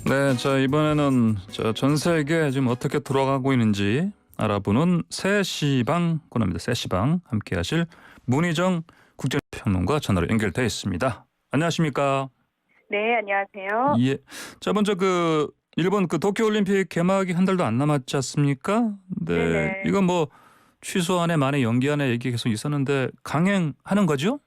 네, 자 이번에는 전 세계 지금 어떻게 돌아가고 있는지 알아보는 새 시방 코너입니다. 새 시방 함께하실 문희정 국제평론가 전화로 연결돼 있습니다. 안녕하십니까? 네, 안녕하세요. 예. 자 먼저 일본 도쿄올림픽 개막이 한 달도 안 남았지 않습니까? 네, 네네. 이건 뭐 취소안에 만에 연기안에 얘기 계속 있었는데 강행하는 거죠?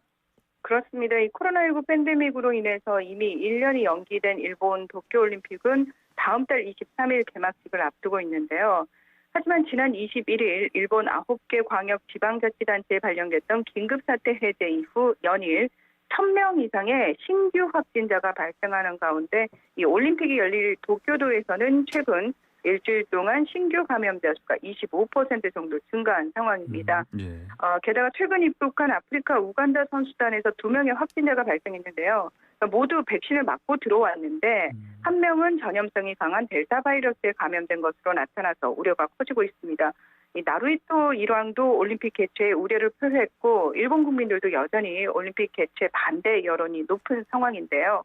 그렇습니다. 이 코로나19 팬데믹으로 인해서 이미 1년이 연기된 일본 도쿄올림픽은 다음 달 23일 개막식을 앞두고 있는데요. 하지만 지난 21일 일본 9개 광역 지방자치단체에 발령됐던 긴급사태 해제 이후 연일 1,000명 이상의 신규 확진자가 발생하는 가운데 이 올림픽이 열릴 도쿄도에서는 최근 일주일 동안 신규 감염자 수가 25% 정도 증가한 상황입니다. 예. 게다가 최근 입국한 아프리카 우간다 선수단에서 2명의 확진자가 발생했는데요. 모두 백신을 맞고 들어왔는데 한 명은 전염성이 강한 델타 바이러스에 감염된 것으로 나타나서 우려가 커지고 있습니다. 이 나루히토 일왕도 올림픽 개최에 우려를 표했고 일본 국민들도 여전히 올림픽 개최 반대 여론이 높은 상황인데요.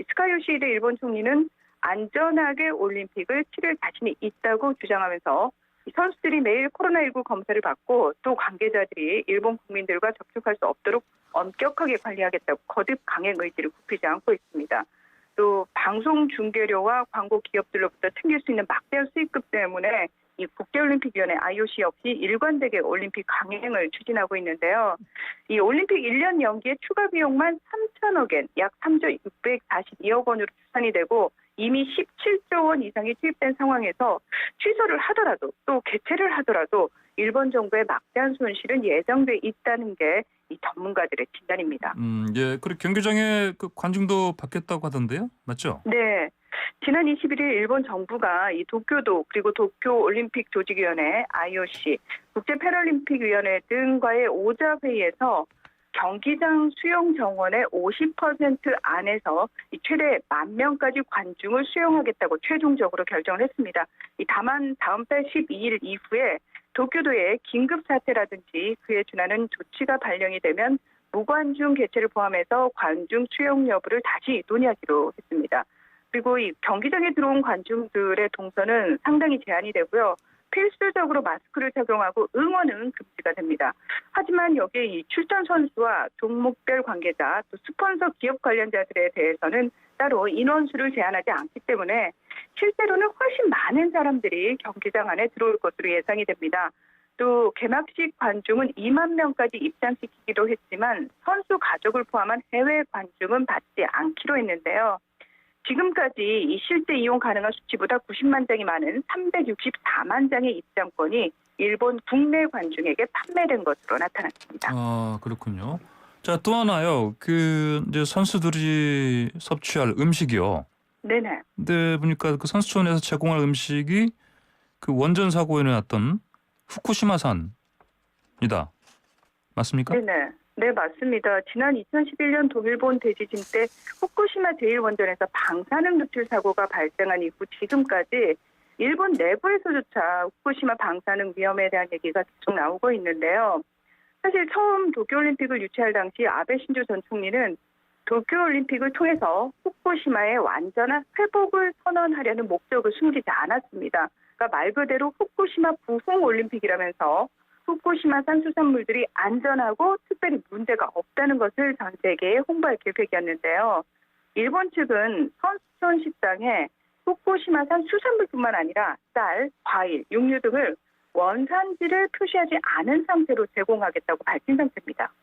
스가 요시히데 일본 총리는 안전하게 올림픽을 치를 자신이 있다고 주장하면서 선수들이 매일 코로나19 검사를 받고 또 관계자들이 일본 국민들과 접촉할 수 없도록 엄격하게 관리하겠다고 거듭 강행 의지를 굽히지 않고 있습니다. 또 방송 중계료와 광고 기업들로부터 챙길 수 있는 막대한 수익금 때문에 이 국제올림픽위원회 IOC 역시 일관되게 올림픽 강행을 추진하고 있는데요. 이 올림픽 1년 연기의 추가 비용만 3천억 엔, 약 3조 642억 원으로 추산이 되고 이미 17조 원 이상이 투입된 상황에서 취소를 하더라도 또 개최를 하더라도 일본 정부의 막대한 손실은 예정돼 있다는 게 이 전문가들의 진단입니다. 예. 그리고 경기장에 관중도 받겠다고 하던데요, 맞죠? 네. 지난 21일 일본 정부가 이 도쿄도 그리고 도쿄올림픽 조직위원회, IOC, 국제패럴림픽위원회 등과의 오자 회의에서 경기장 수용 정원의 50% 안에서 최대 10,000명까지 관중을 수용하겠다고 최종적으로 결정을 했습니다. 다만 다음 달 12일 이후에 도쿄도의 긴급사태라든지 그에 준하는 조치가 발령이 되면 무관중 개최를 포함해서 관중 수용 여부를 다시 논의하기로 했습니다. 그리고 이 경기장에 들어온 관중들의 동선은 상당히 제한이 되고요. 필수적으로 마스크를 착용하고 응원은 금지가 됩니다. 하지만 여기에 이 출전 선수와 종목별 관계자 또 스폰서 기업 관련자들에 대해서는 따로 인원수를 제한하지 않기 때문에 실제로는 훨씬 많은 사람들이 경기장 안에 들어올 것으로 예상이 됩니다. 또 개막식 관중은 2만 명까지 입장시키기로 했지만 선수 가족을 포함한 해외 관중은 받지 않기로 했는데요. 지금까지 이 실제 이용 가능한 수치보다 90만 장이 많은 364만 장의 입장권이 일본 국내 관중에게 판매된 것으로 나타났습니다. 아, 그렇군요. 자, 또 하나요. 이제 선수들이 섭취할 음식이요. 네네. 근데 보니까 선수촌에서 제공할 음식이 원전 사고에 일어났던 후쿠시마산이다. 맞습니까? 네네. 네, 맞습니다. 지난 2011년 동일본 대지진 때 후쿠시마 제1원전에서 방사능 누출 사고가 발생한 이후 지금까지 일본 내부에서조차 후쿠시마 방사능 위험에 대한 얘기가 계속 나오고 있는데요. 사실 처음 도쿄올림픽을 유치할 당시 아베 신조 전 총리는 도쿄올림픽을 통해서 후쿠시마의 완전한 회복을 선언하려는 목적을 숨기지 않았습니다. 그러니까 말 그대로 후쿠시마 부흥올림픽이라면서 후쿠시마산 수산물들이 안전하고 특별히 문제가 없다는 것을 전 세계에 홍보할 계획이었는데요. 일본 측은 선수촌 식당에 후쿠시마산 수산물뿐만 아니라 쌀, 과일, 육류 등을 원산지를 표시하지 않은 상태로 제공하겠다고 밝힌 상태입니다.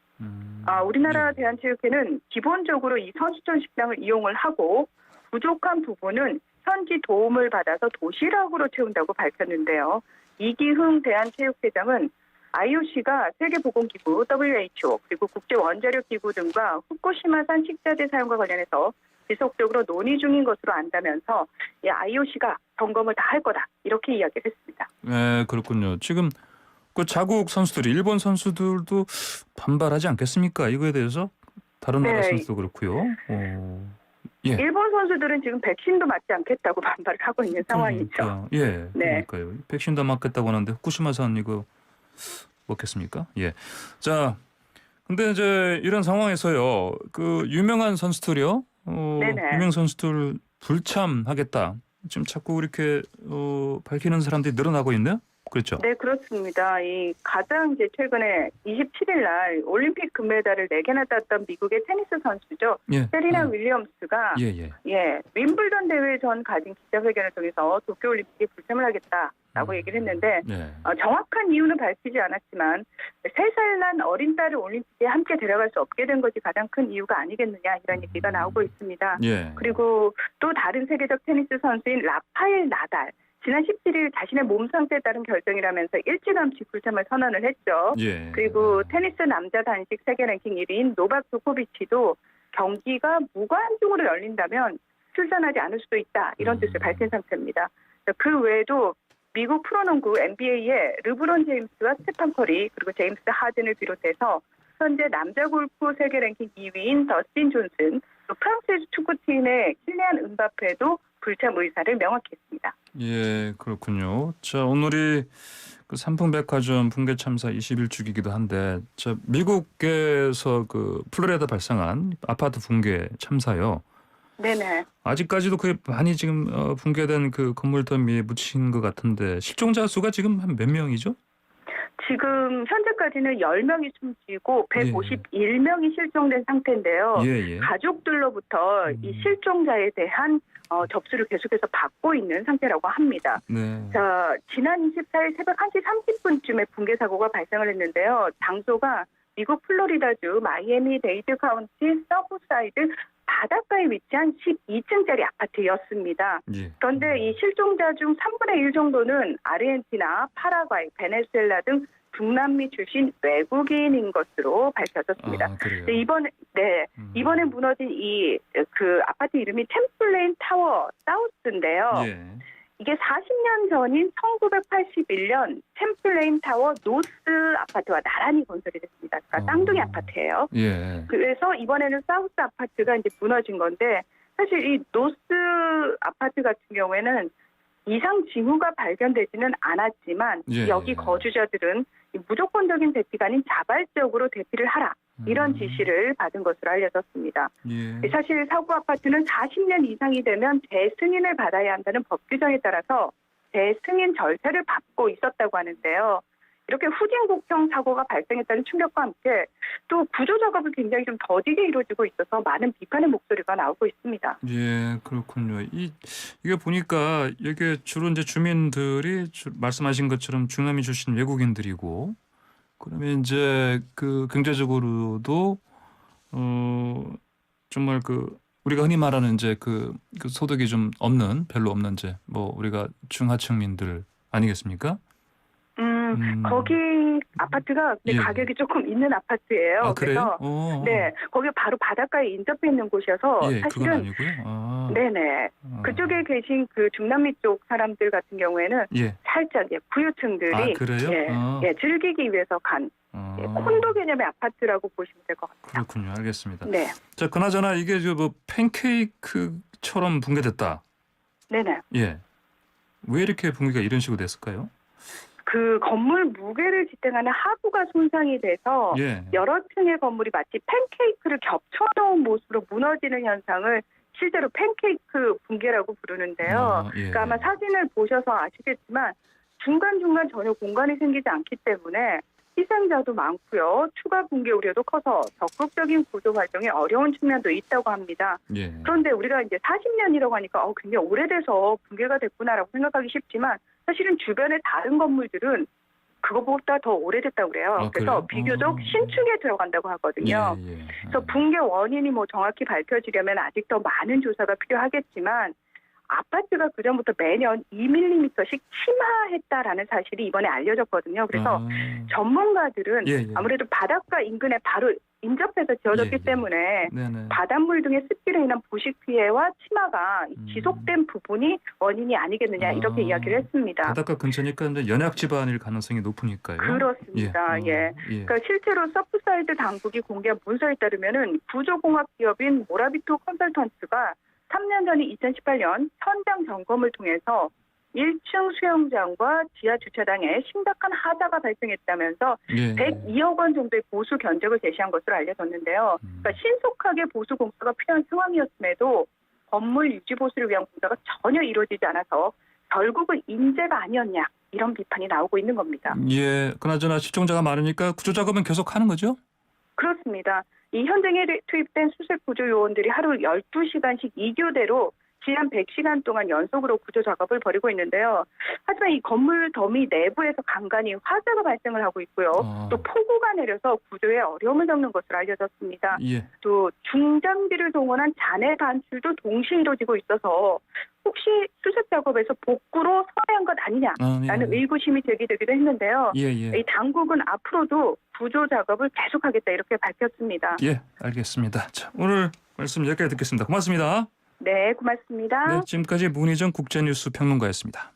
우리나라 예. 대한체육회는 기본적으로 이 선수촌 식당을 이용을 하고 부족한 부분은 현지 도움을 받아서 도시락으로 채운다고 밝혔는데요. 이기흥 대한체육회장은 IOC가 세계보건기구 WHO 그리고 국제원자력기구 등과 후쿠시마산 식자재 사용과 관련해서 지속적으로 논의 중인 것으로 안다면서 IOC가 점검을 다 할 거다 이렇게 이야기를 했습니다. 네, 그렇군요. 지금 자국 선수들이 일본 선수들도 반발하지 않겠습니까? 이거에 대해서 다른 나라 네, 선수도 그렇고요. 예. 일본 선수들은 지금 백신도 맞지 않겠다고 반발을 하고 있는 상황이죠. 그러니까 예, 네. 그러니까요. 백신도 맞겠다고 하는데 후쿠시마산 이거 먹겠습니까? 예. 자, 근데 이제 이런 상황에서요. 유명한 선수들이요. 네네. 유명 선수들 불참하겠다. 지금 자꾸 이렇게 밝히는 사람들이 늘어나고 있네요. 그렇죠? 네, 그렇습니다. 이 가장 이제 최근에 27일 날 올림픽 금메달을 4개나 땄던 미국의 테니스 선수죠. 예. 세리나 윌리엄스가 예. 윈블던 대회 전 가진 기자회견을 통해서 도쿄올림픽에 불참을 하겠다라고 얘기를 했는데 네. 정확한 이유는 밝히지 않았지만 3살 난 어린 딸을 올림픽에 함께 데려갈 수 없게 된 것이 가장 큰 이유가 아니겠느냐 이런 얘기가 나오고 있습니다. 예. 그리고 또 다른 세계적 테니스 선수인 라파엘 나달 지난 17일 자신의 몸 상태에 따른 결정이라면서 일찌감치 불참을 선언을 했죠. 예. 그리고 테니스 남자 단식 세계 랭킹 1위인 노박 조코비치도 경기가 무관중으로 열린다면 출전하지 않을 수도 있다 이런 뜻을 밝힌 상태입니다. 그 외에도 미국 프로농구 NBA의 르브론 제임스와 스테판 커리 그리고 제임스 하든을 비롯해서 현재 남자 골프 세계 랭킹 2위인 더스틴 존슨, 또 프랑스 축구팀의 킬리안 은바페도 불참 의사를 명확히 했습니다. 예, 그렇군요. 자, 오늘이 그 삼풍백화점 붕괴 참사 21주기이기도 한데, 자, 미국에서 그 플로리다 발생한 아파트 붕괴 참사요. 네네. 아직까지도 그게 많이 지금 붕괴된 그 건물 더미에 묻힌 것 같은데 실종자 수가 지금 한 몇 명이죠? 지금 현재까지는 10명이 숨지고 151명이 실종된 상태인데요. 예. 가족들로부터 이 실종자에 대한 접수를 계속해서 받고 있는 상태라고 합니다. 네. 자, 지난 24일 새벽 1시 30분쯤에 붕괴 사고가 발생을 했는데요. 장소가 미국 플로리다주 마이애미 데이드 카운티 서브사이드 바닷가에 위치한 12층짜리 아파트였습니다. 예. 그런데 이 실종자 중 3분의 1 정도는 아르헨티나, 파라과이, 베네수엘라 등 중남미 출신 외국인인 것으로 밝혀졌습니다. 아, 그래요? 이번에 무너진 그 아파트 이름이 템플레인 타워 사우스인데요. 예. 이게 40년 전인 1981년 템플레인 타워 노스 아파트와 나란히 건설이 됐습니다. 그러니까 쌍둥이 아파트예요. 예. 그래서 이번에는 사우스 아파트가 이제 무너진 건데 사실 이 노스 아파트 같은 경우에는 이상 징후가 발견되지는 않았지만 예. 여기 거주자들은 이 무조건적인 대피가 아닌 자발적으로 대피를 하라 이런 지시를 받은 것으로 알려졌습니다. 예. 사실 사고 아파트는 40년 이상이 되면 재승인을 받아야 한다는 법 규정에 따라서 재승인 절차를 밟고 있었다고 하는데요. 이렇게 후진국형 사고가 발생했다는 충격과 함께 또 구조 작업이 굉장히 좀 더디게 이루어지고 있어서 많은 비판의 목소리가 나오고 있습니다. 예, 그렇군요. 이게 보니까 여기 주로 이제 주민들이 말씀하신 것처럼 중남미 출신 외국인들이고, 그러면 이제 그 경제적으로도 정말 그 우리가 흔히 말하는 이제 그 소득이 좀 별로 없는 이제 뭐 우리가 중하층민들 아니겠습니까? 거기 아파트가 예. 가격이 조금 있는 아파트예요. 아, 그래요? 그래서 네, 거기 바로 바닷가에 인접해 있는 곳이어서 예, 그건 사실은 아니고요. 아. 네네. 그쪽에 계신 그 중남미 쪽 사람들 같은 경우에는 예. 살짝 부유층들이 아, 그래요? 즐기기 위해서 간 콘도 개념의 아파트라고 보시면 될 것 같아요. 그렇군요. 알겠습니다. 네. 자, 그나저나 이게 뭐 팬케이크처럼 붕괴됐다. 네네. 예. 왜 이렇게 붕괴가 이런 식으로 됐을까요? 그 건물 무게를 지탱하는 하부가 손상이 돼서 예. 여러 층의 건물이 마치 팬케이크를 겹쳐놓은 모습으로 무너지는 현상을 실제로 팬케이크 붕괴라고 부르는데요. 예. 그러니까 아마 사진을 보셔서 아시겠지만 중간중간 전혀 공간이 생기지 않기 때문에 희생자도 많고요. 추가 붕괴 우려도 커서 적극적인 구조 활동에 어려운 측면도 있다고 합니다. 예. 그런데 우리가 이제 40년이라고 하니까 굉장히 오래돼서 붕괴가 됐구나라고 생각하기 쉽지만 사실은 주변의 다른 건물들은 그거보다 더 오래됐다고 그래요. 아, 그래서 그래요? 비교적 신축에 들어간다고 하거든요. 예. 그래서 붕괴 원인이 뭐 정확히 밝혀지려면 아직 더 많은 조사가 필요하겠지만 아파트가 그전부터 매년 2mm씩 침하했다라는 사실이 이번에 알려졌거든요. 그래서 전문가들은 아무래도 바닷가 인근에 바로 인접해서 지어졌기 때문에 네네. 바닷물 등의 습기로 인한 부식 피해와 침하가 지속된 부분이 원인이 아니겠느냐 이렇게 이야기를 했습니다. 바닷가 근처니까 이제 연약 지반일 가능성이 높으니까요. 그렇습니다. 그러니까 실제로 서프사이드 당국이 공개한 문서에 따르면은 구조공학 기업인 모라비토 컨설턴트가 3년 전인 2018년 현장 점검을 통해서 1층 수영장과 지하 주차장에 심각한 하자가 발생했다면서 102억 원 정도의 보수 견적을 제시한 것으로 알려졌는데요. 그러니까 신속하게 보수 공사가 필요한 상황이었음에도 건물 유지 보수를 위한 공사가 전혀 이루어지지 않아서 결국은 인재가 아니었냐 이런 비판이 나오고 있는 겁니다. 예, 그나저나 실종자가 많으니까 구조 작업은 계속 하는 거죠? 그렇습니다. 이 현장에 투입된 수색 구조 요원들이 하루 12시간씩 2교대로 지난 100시간 동안 연속으로 구조 작업을 벌이고 있는데요. 하지만 이 건물 더미 내부에서 간간히 화재가 발생을 하고 있고요. 또 폭우가 내려서 구조에 어려움을 겪는 것으로 알려졌습니다. 예. 또 중장비를 동원한 잔해 반출도 동시에 이루어지고 있어서 혹시 수색 작업에서 복구로 서해한 것 아니냐라는 의구심이 제기되기도 했는데요. 예. 이 당국은 앞으로도 구조 작업을 계속하겠다 이렇게 밝혔습니다. 예, 알겠습니다. 자, 오늘 말씀 여기까지 듣겠습니다. 고맙습니다. 네, 고맙습니다. 네, 지금까지 문희정 국제뉴스 평론가였습니다.